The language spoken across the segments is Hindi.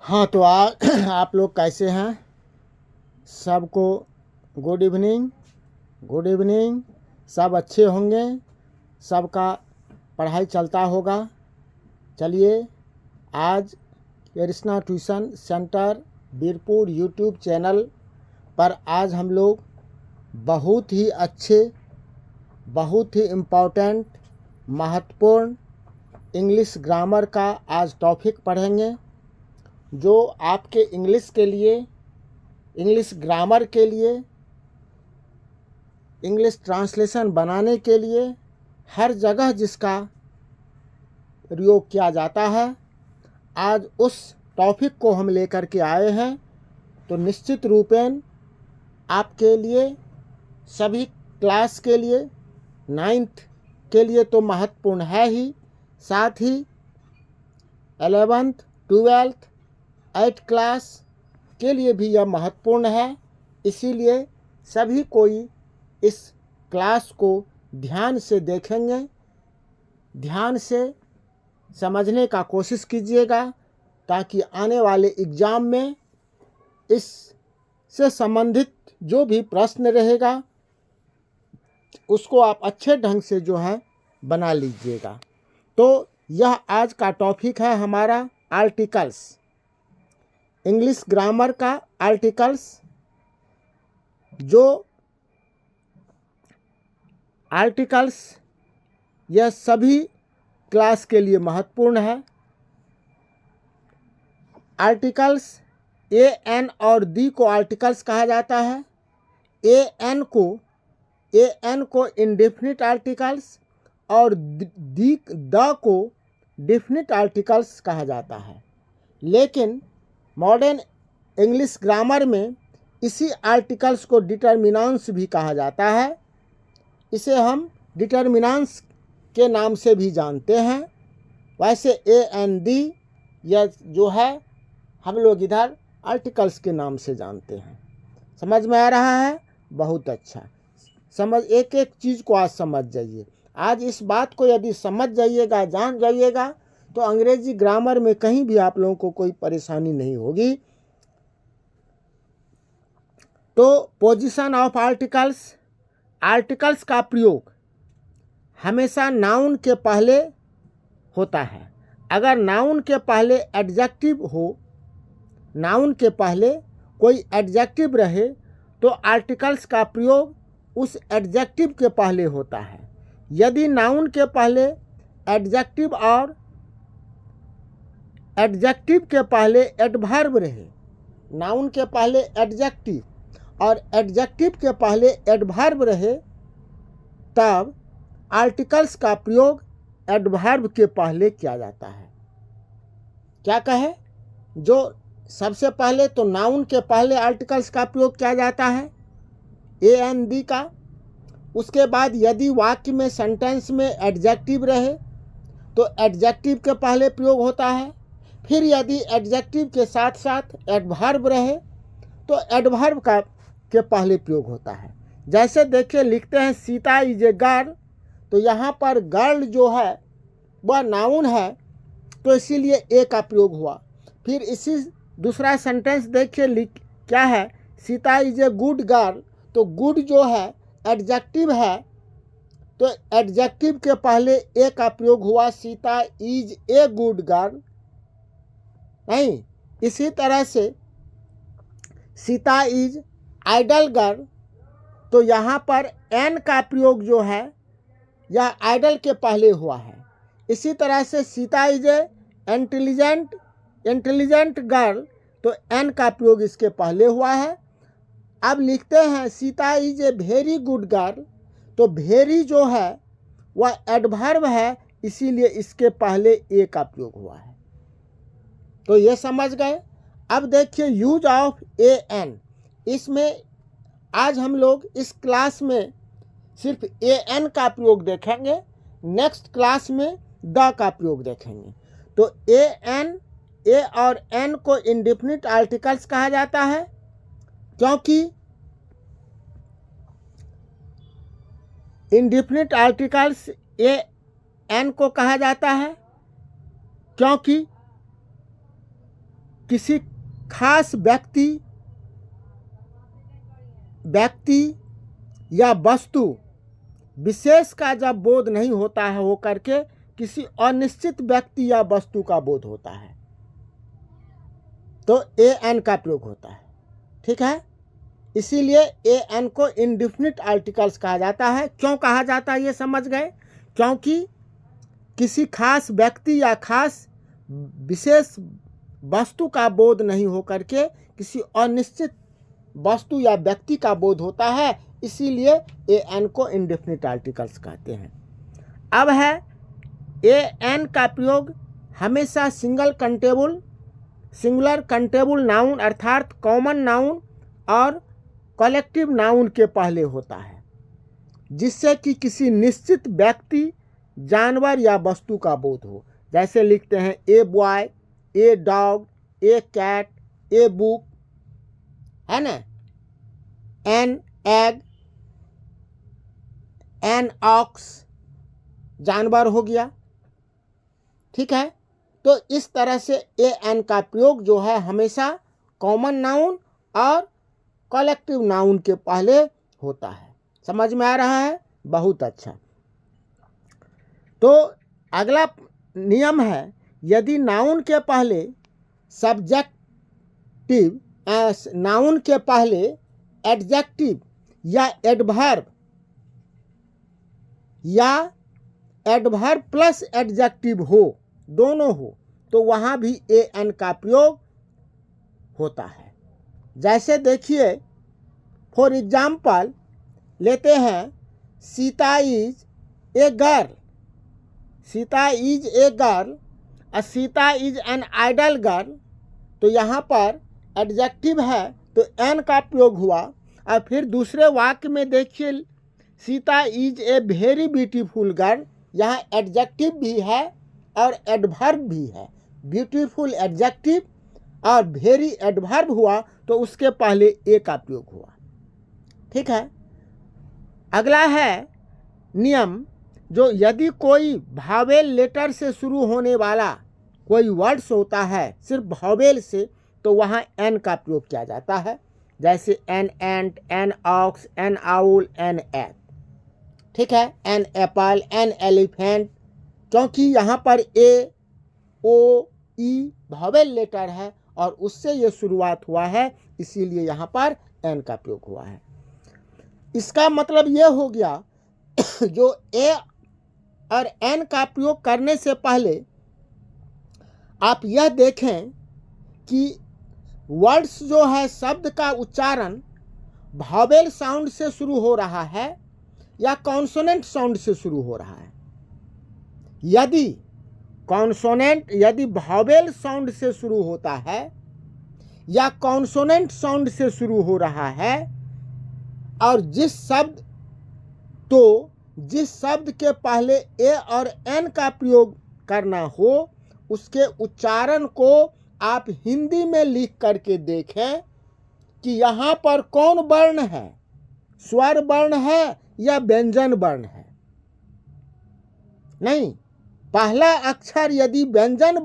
हाँ तो आप लोग कैसे हैं? सबको गुड इवनिंग। Good evening. सब अच्छे होंगे, सबका पढ़ाई चलता होगा। चलिए, आज Krishna tuition centre Birpur YouTube channel पर आज हम लोग बहुत ही अच्छे, बहुत ही इम्पोर्टेंट, महत्वपूर्ण इंग्लिश ग्रामर का आज टॉपिक पढ़ेंगे, जो आपके इंग्लिश के लिए, इंग्लिश ग्रामर के लिए, इंग्लिश ट्रांसलेशन बनाने के लिए हर जगह जिसका प्रयोग किया जाता है, आज उस टॉपिक को हम लेकर के आए हैं। तो निश्चित रूपेण आपके लिए, सभी क्लास के लिए, 9th के लिए तो महत्वपूर्ण है ही, साथ ही 11th, 12th, 8th क्लास के लिए भी यह महत्वपूर्ण है। इसीलिए सभी कोई इस क्लास को ध्यान से देखेंगे, ध्यान से समझने का कोशिश कीजिएगा, ताकि आने वाले एग्ज़ाम में इससे संबंधित जो भी प्रश्न रहेगा उसको आप अच्छे ढंग से जो है बना लीजिएगा। तो यह आज का टॉपिक है हमारा आर्टिकल्स, इंग्लिश ग्रामर का आर्टिकल्स। जो आर्टिकल्स यह सभी क्लास के लिए महत्वपूर्ण है। आर्टिकल्स ए एन और दी को आर्टिकल्स कहा जाता है। ए एन को इंडेफिनिट आर्टिकल्स और द को डेफिनिट आर्टिकल्स कहा जाता है। लेकिन मॉडर्न इंग्लिश ग्रामर में इसी आर्टिकल्स को डिटर्मिनेंट्स भी कहा जाता है। इसे हम डिटर्मिनेंट्स के नाम से भी जानते हैं। वैसे ए एन दी यह जो है हम लोग इधर आर्टिकल्स के नाम से जानते हैं। समझ में आ रहा है? बहुत अच्छा। एक एक चीज़ को आज समझ जाइए। आज इस बात को यदि समझ जाइएगा, जान जाइएगा, तो अंग्रेजी ग्रामर में कहीं भी आप लोगों को कोई परेशानी नहीं होगी। तो पोजीशन ऑफ आर्टिकल्स, आर्टिकल्स का प्रयोग हमेशा नाउन के पहले होता है। अगर नाउन के पहले एडजेक्टिव हो, नाउन के पहले कोई एडजेक्टिव रहे, तो आर्टिकल्स का प्रयोग उस एडजेक्टिव के पहले होता है। यदि नाउन के पहले एडजेक्टिव और एडजेक्टिव के पहले एडवर्ब रहे, नाउन के पहले एडजेक्टिव और एडजेक्टिव के पहले एडवर्ब रहे, तब आर्टिकल्स का प्रयोग एडवर्ब के पहले किया जाता है। क्या कहे? जो सबसे पहले तो नाउन के पहले आर्टिकल्स का प्रयोग किया जाता है, ए एन दी का। उसके बाद यदि वाक्य में, सेंटेंस में एडजेक्टिव रहे तो एडजेक्टिव के पहले प्रयोग होता है। फिर यदि एडजेक्टिव के साथ साथ एडवर्ब रहे तो एडवर्ब का के पहले प्रयोग होता है। जैसे देखिए, लिखते हैं सीता इज ए गर्ल, तो यहाँ पर गर्ल जो है वह नाउन है, तो इसीलिए ए का प्रयोग हुआ। फिर इसी दूसरा सेंटेंस देखिए, क्या है, Sita is a good girl, तो गुड जो है एडजेक्टिव है, तो एडजेक्टिव के पहले ए का प्रयोग हुआ, Sita is a good girl. नहीं, इसी तरह से सीता इज आइडल गर्ल, तो यहाँ पर एन का प्रयोग जो है यह आइडल के पहले हुआ है। इसी तरह से Sita is A intelligent girl, तो एन का प्रयोग इसके पहले हुआ है। अब लिखते हैं Sita is a very good girl, तो वेरी जो है वह एडवर्ब है, इसीलिए इसके पहले ए का प्रयोग हुआ है। तो ये समझ गए। अब देखिए यूज ऑफ ए एन, इसमें आज हम लोग इस क्लास में सिर्फ ए एन का प्रयोग देखेंगे, नेक्स्ट क्लास में द का प्रयोग देखेंगे। तो ए और एन को इंडेफिनिट आर्टिकल्स कहा जाता है, क्योंकि इंडेफिनिट आर्टिकल्स ए एन को कहा जाता है, क्योंकि किसी खास व्यक्ति या वस्तु विशेष का जब बोध नहीं होता है हो करके किसी अनिश्चित व्यक्ति या वस्तु का बोध होता है तो ए एन का प्रयोग होता है। ठीक है, इसीलिए ए एन को इंडेफिनिट आर्टिकल्स कहा जाता है। क्यों कहा जाता है ये समझ गए? क्योंकि किसी खास व्यक्ति या खास विशेष वस्तु का बोध नहीं हो करके किसी अनिश्चित वस्तु या व्यक्ति का बोध होता है, इसीलिए ए एन को इंडेफिनिट आर्टिकल्स कहते हैं। अब है ए एन का प्रयोग हमेशा सिंगुलर कंटेबल नाउन अर्थात कॉमन नाउन और कलेक्टिव नाउन के पहले होता है, जिससे कि किसी निश्चित व्यक्ति, जानवर या वस्तु का बोध हो। जैसे लिखते हैं a boy, a dog, a cat, a book, है ना, एन एग, एन ऑक्स, जानवर हो गया। ठीक है, तो इस तरह से ए एन का प्रयोग जो है हमेशा कॉमन नाउन और कलेक्टिव नाउन के पहले होता है। समझ में आ रहा है? बहुत अच्छा। तो अगला नियम है, यदि नाउन के पहले सब्जेक्टिव, नाउन के पहले एडजेक्टिव या एडवर्ब प्लस एडजेक्टिव हो, दोनों हो, तो वहाँ भी ए एन का प्रयोग होता है। जैसे देखिए, फॉर एग्जाम्पल लेते हैं, Sita is a girl, Sita is a girl, Sita is an ideal girl, तो यहाँ पर एडजेक्टिव है तो एन का प्रयोग हुआ। और फिर दूसरे वाक्य में देखिए, Sita is a very beautiful girl, यहाँ एडजेक्टिव भी है और एडवर्ब भी है। ब्यूटीफुल एडजेक्टिव और वेरी एडवर्ब हुआ तो उसके पहले ए का प्रयोग हुआ। ठीक है, अगला है नियम, जो यदि कोई भावेल लेटर से शुरू होने वाला कोई वर्ड्स होता है सिर्फ भावेल से, तो वहाँ एन का प्रयोग किया जाता है। जैसे an ant, an ox, N owl, an egg. ठीक है, एन एप्पल, एन एलिफेंट, क्योंकि यहाँ पर ए ओ ई भावेल लेटर है और उससे ये शुरुआत हुआ है, इसीलिए यहाँ पर एन का प्रयोग हुआ है। इसका मतलब ये हो गया जो ए और एन का प्रयोग करने से पहले आप यह देखें कि वर्ड्स जो है, शब्द का उच्चारण भावेल साउंड से शुरू हो रहा है या कॉन्सोनेंट साउंड से शुरू हो रहा है। यदि भावेल साउंड से शुरू होता है या कॉन्सोनेंट साउंड से शुरू हो रहा है और जिस शब्द के पहले ए और एन का प्रयोग करना हो, उसके उच्चारण को आप हिंदी में लिख करके देखें कि यहाँ पर कौन वर्ण है, स्वर वर्ण है या व्यंजन वर्ण है। नहीं, पहला अक्षर यदि व्यंजन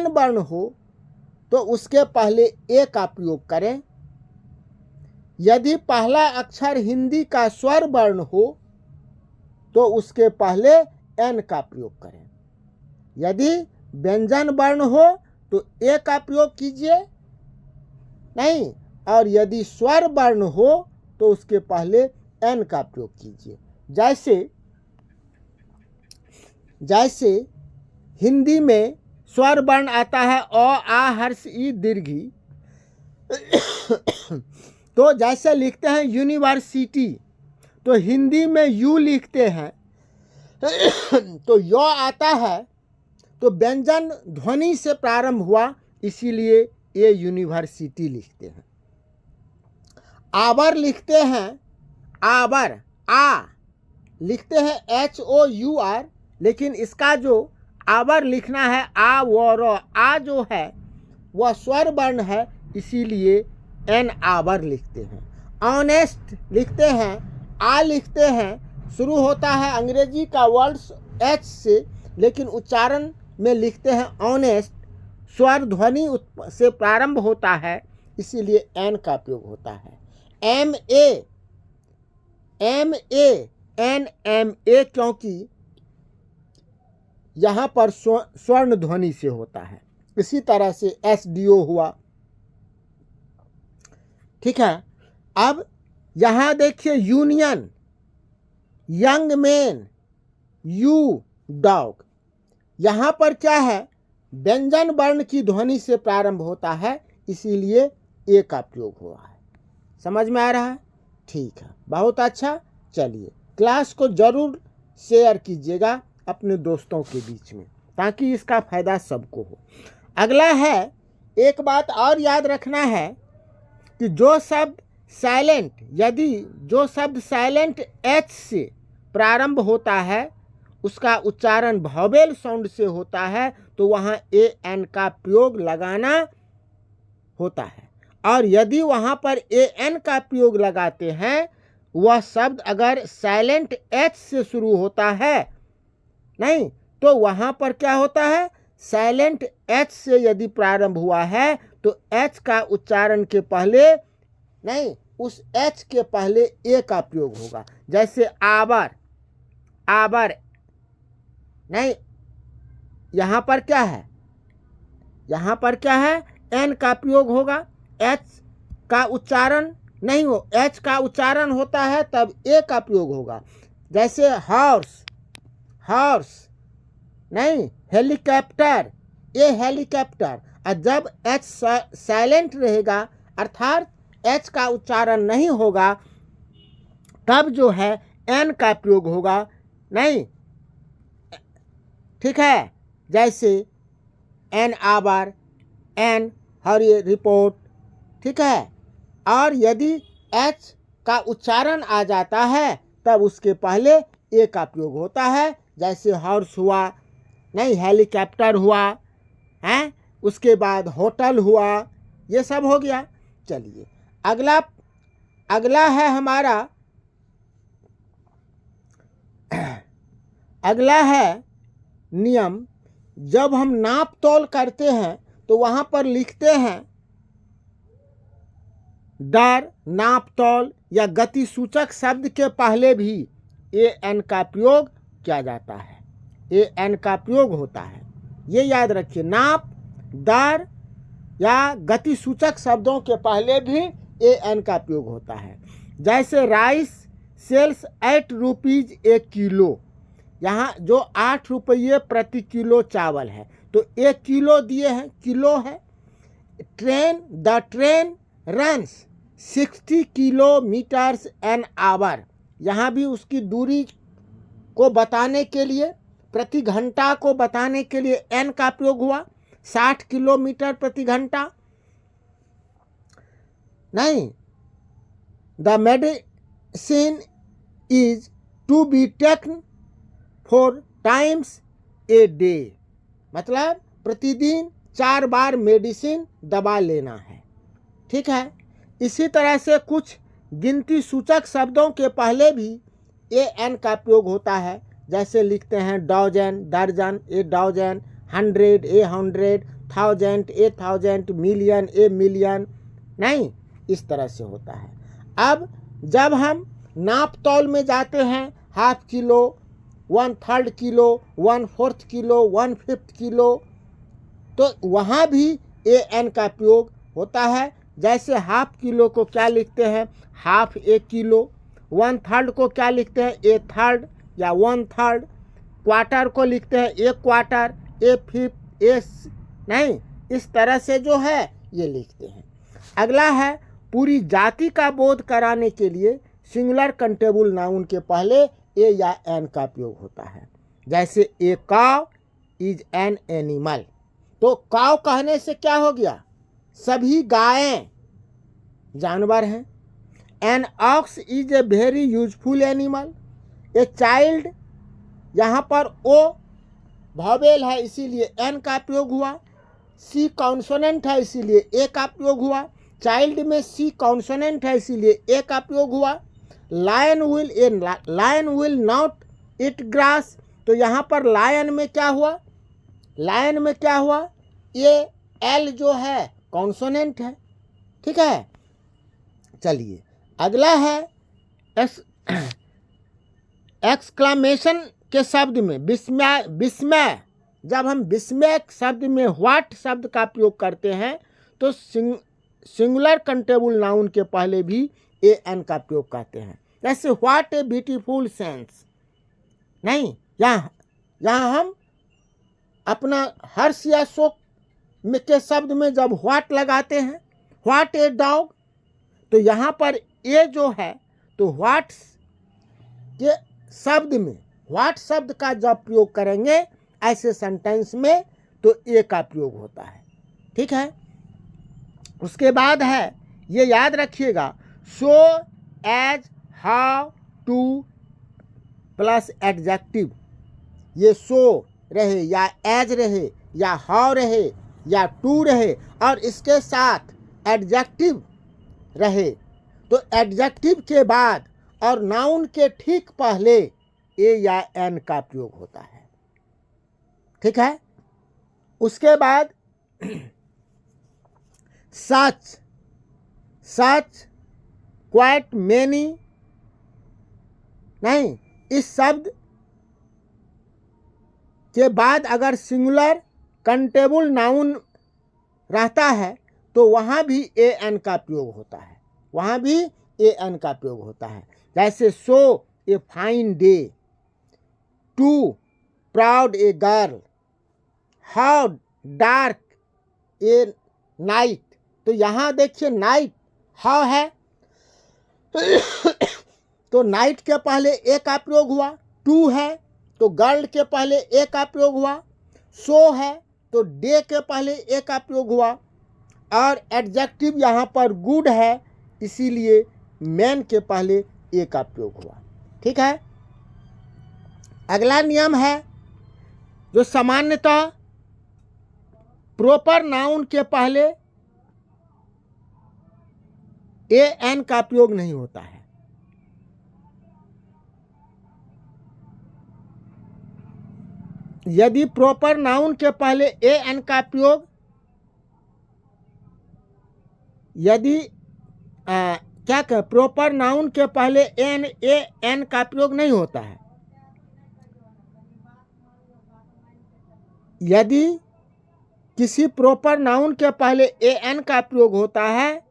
वर्ण हो तो उसके पहले ए का प्रयोग करें। यदि पहला अक्षर हिंदी का स्वर वर्ण हो तो उसके पहले एन का प्रयोग करें। यदि व्यंजन वर्ण हो तो ए का प्रयोग कीजिए, नहीं, और यदि स्वर वर्ण हो तो उसके पहले एन का प्रयोग कीजिए। जैसे हिंदी में स्वर वर्ण आता है अ, आ, हर्ष, ई, दीर्घी, तो जैसे लिखते हैं यूनिवर्सिटी, तो हिंदी में यू लिखते हैं तो य आता है तो व्यंजन ध्वनि से प्रारंभ हुआ, इसीलिए ये यूनिवर्सिटी लिखते हैं। आवर लिखते हैं, आवर, आ लिखते हैं HOUR, लेकिन इसका जो आवर लिखना है आ व र, आ जो है वह स्वर वर्ण है, इसीलिए एन आवर लिखते हैं। ऑनेस्ट लिखते हैं, आ लिखते हैं, शुरू होता है अंग्रेजी का वर्ड्स एच से, लेकिन उच्चारण में लिखते हैं ऑनेस्ट, स्वर ध्वनि से प्रारंभ होता है, इसीलिए एन का प्रयोग होता है। एम ए क्योंकि यहाँ पर स्वर्ण ध्वनि से होता है। इसी तरह से SDO हुआ। ठीक है। अब यहाँ देखिए union, young man, you dog, यहाँ पर क्या है, व्यंजन वर्ण की ध्वनि से प्रारंभ होता है, इसीलिए ए का प्रयोग हुआ है। समझ में आ रहा है? ठीक है, बहुत अच्छा। चलिए क्लास को जरूर शेयर कीजिएगा अपने दोस्तों के बीच में, ताकि इसका फायदा सबको हो। अगला है, एक बात और याद रखना है कि जो शब्द साइलेंट, यदि जो शब्द साइलेंट एच से प्रारंभ होता है, उसका उच्चारण वॉवेल साउंड से होता है, तो वहाँ AN का प्रयोग लगाना होता है। और यदि वहाँ पर AN का प्रयोग लगाते हैं, वह शब्द अगर साइलेंट H से शुरू होता है, नहीं, तो वहाँ पर क्या होता है, साइलेंट H से यदि प्रारंभ हुआ है तो H का उच्चारण के पहले, नहीं, उस H के पहले A का प्रयोग होगा। जैसे आबर, आबर, नहीं, यहाँ पर क्या है, यहाँ पर क्या है, N का प्रयोग होगा, H का उच्चारण नहीं हो, H का उच्चारण होता है तब A का प्रयोग होगा। जैसे हॉर्स, हॉर्स, नहीं, हेलीकॉप्टर, ए हेलीकॉप्टर। और जब H साइलेंट रहेगा, अर्थात H का उच्चारण नहीं होगा, तब जो है N का प्रयोग होगा, नहीं, ठीक है। जैसे an hour, an hourly report, ठीक है। और यदि H का उच्चारण आ जाता है, तब उसके पहले A का प्रयोग होता है। जैसे हॉर्स हुआ, नहीं, हेलीकॉप्टर हुआ, हैं, उसके बाद होटल हुआ, ये सब हो गया। चलिए अगला है हमारा, अगला है नियम। जब हम नाप तोल करते हैं तो वहाँ पर लिखते हैं डर, नाप तोल या गति सूचक शब्द के पहले भी AN का प्रयोग किया जाता है, AN का प्रयोग होता है। ये याद रखिए, नाप, दर या गति सूचक शब्दों के पहले भी AN का प्रयोग होता है। जैसे राइस सेल्स 8 रुपीज़ एक किलो, यहाँ जो 8 रुपये प्रति किलो चावल है, तो 1 किलो दिए हैं, किलो है। Train, the train runs 60 kilometres an hour, यहाँ भी उसकी दूरी को बताने के लिए, प्रति घंटा को बताने के लिए एन का प्रयोग हुआ, 60 किलोमीटर प्रति घंटा। नहीं, the medicine is to be taken 4 times a day, मतलब प्रतिदिन 4 बार मेडिसिन, दवा लेना है। ठीक है। इसी तरह से कुछ गिनती सूचक शब्दों के पहले भी AN का प्रयोग होता है। जैसे लिखते हैं डॉजन, दर्जन, a dozen, 100, a 100, 1000, a 1000, million, a million, नहीं, इस तरह से होता है। अब जब हम नाप तौल में जाते हैं, half kilo, 1/3 kilo, 1/4 kilo, 1/5 kilo, तो वहाँ भी AN का प्रयोग होता है। जैसे हाफ किलो को क्या लिखते हैं, हाफ ए किलो। 1/3 को क्या लिखते हैं, ए थर्ड या 1/3। क्वार्टर को लिखते हैं ए क्वार्टर, ए फिफ्थ, ए, नहीं, इस तरह से जो है ये लिखते हैं। अगला है, पूरी जाति का बोध कराने के लिए सिंगुलर कंटेबल नाउन के पहले ए या एन का प्रयोग होता है। जैसे ए काव इज एन एनिमल, तो काव कहने से क्या हो गया, सभी गायें जानवर हैं। An ox is a very useful animal. A child, यहाँ पर ओ वॉवेल है इसीलिए एन का प्रयोग हुआ। सी कॉन्सोनेंट है इसीलिए ए का प्रयोग हुआ। चाइल्ड में सी कॉन्सोनेंट है इसीलिए ए का प्रयोग हुआ। Lion will not eat grass, तो यहाँ पर लायन में क्या हुआ, लायन में क्या हुआ, ये एल जो है कॉन्सोनेंट है, ठीक है। चलिए अगला है एक्सक्लामेशन के शब्द में विस्मय। विस्मय, जब हम विस्मय शब्द में व्हाट शब्द का प्रयोग करते हैं तो सिंगुलर कंटेबल नाउन के पहले भी ए एन का प्रयोग करते हैं। जैसे व्हाट ए ब्यूटीफुल सेंस, नहीं, यहाँ हम अपना हर्ष या शोक के शब्द में जब व्हाट लगाते हैं, व्हाट ए डॉग, तो यहाँ पर ए जो है तो व्हाट के शब्द में व्हाट शब्द का जब प्रयोग करेंगे ऐसे सेंटेंस में तो ए का प्रयोग होता है, ठीक है। उसके बाद है, ये याद रखिएगा, so as how to plus adjective, ये सो रहे या एज रहे या हाउ रहे या टू रहे और इसके साथ एडजेक्टिव रहे तो एडजेक्टिव के बाद और नाउन के ठीक पहले ए या एन का प्रयोग होता है, ठीक है। उसके बाद सच, सच, क्वाइट मेनी, नहीं, इस शब्द के बाद अगर सिंगुलर कंटेबल नाउन रहता है तो वहाँ भी ए एन का प्रयोग होता है, वहाँ भी ए एन का प्रयोग होता है। जैसे so a fine day, too proud a girl, how dark a night, तो यहाँ देखिए नाइट हाउ है तो नाइट के पहले ए का प्रयोग हुआ, टू है तो गर्ल के पहले ए का प्रयोग हुआ, सो है तो डे के पहले ए का प्रयोग हुआ और एडजेक्टिव यहाँ पर गुड है इसीलिए मैन के पहले ए का प्रयोग हुआ, ठीक है। अगला नियम है जो सामान्यतः प्रॉपर नाउन के पहले ए एन का प्रयोग नहीं होता है। यदि प्रॉपर नाउन के पहले ए एन का प्रयोग, यदि क्या कह, प्रॉपर नाउन के पहले ए एन का प्रयोग नहीं होता है। यदि किसी प्रॉपर नाउन के पहले ए एन का प्रयोग होता है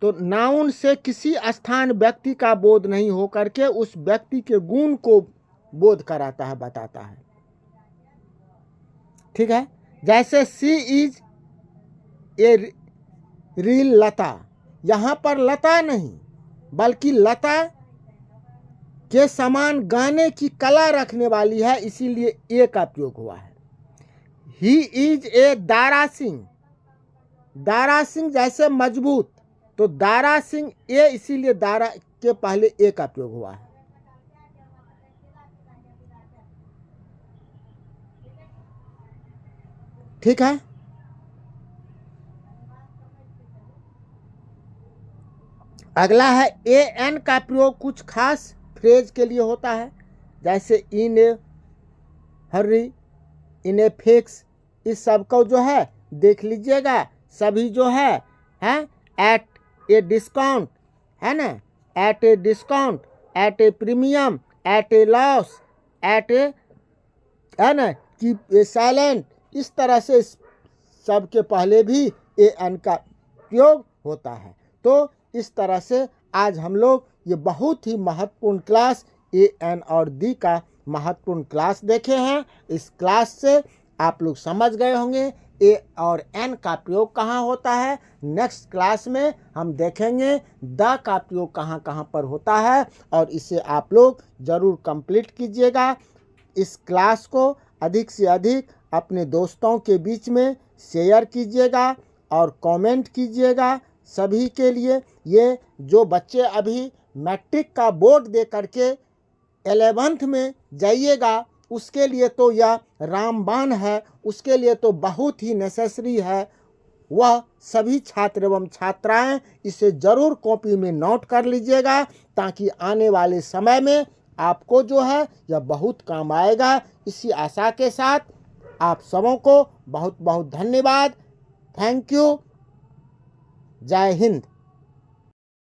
तो नाउन से किसी स्थान व्यक्ति का बोध नहीं हो करके उस व्यक्ति के गुण को बोध कराता है, बताता है, ठीक है। जैसे सी इज ए रील लता, यहाँ पर लता नहीं बल्कि लता के समान गाने की कला रखने वाली है इसीलिए ए का प्रयोग हुआ है। He is a Dara Singh, Dara Singh जैसे मजबूत तो दारा सिंह ए इसीलिए दारा के पहले ए का प्रयोग हुआ है, ठीक है। अगला है ए एन का प्रयोग कुछ खास फ्रेज के लिए होता है जैसे इन ए हर्री, इन ए फिक्स, इस सब को जो है देख लीजिएगा, सभी जो है एट ए डिस्काउंट, है ना, at a discount, at a premium, at a loss, at a, है ना, कीप ए साइलेंट, इस तरह से सब के पहले भी ए एन का प्रयोग होता है। तो इस तरह से आज हम लोग ये बहुत ही महत्वपूर्ण क्लास ए एन और दी का महत्वपूर्ण क्लास देखे हैं। इस क्लास से आप लोग समझ गए होंगे ए और एन का प्रयोग कहाँ होता है। नेक्स्ट क्लास में हम देखेंगे द का प्रयोग कहाँ कहाँ पर होता है और इसे आप लोग ज़रूर कंप्लीट कीजिएगा। इस क्लास को अधिक से अधिक अपने दोस्तों के बीच में शेयर कीजिएगा और कमेंट कीजिएगा। सभी के लिए ये जो बच्चे अभी मैट्रिक का बोर्ड दे करके 11th में जाइएगा उसके लिए तो यह रामबाण है, उसके लिए तो बहुत ही नेसेसरी है। वह सभी छात्र एवं छात्राएं इसे ज़रूर कॉपी में नोट कर लीजिएगा ताकि आने वाले समय में आपको जो है यह बहुत काम आएगा। इसी आशा के साथ आप सबों को बहुत बहुत धन्यवाद। Thank you. जय हिंद।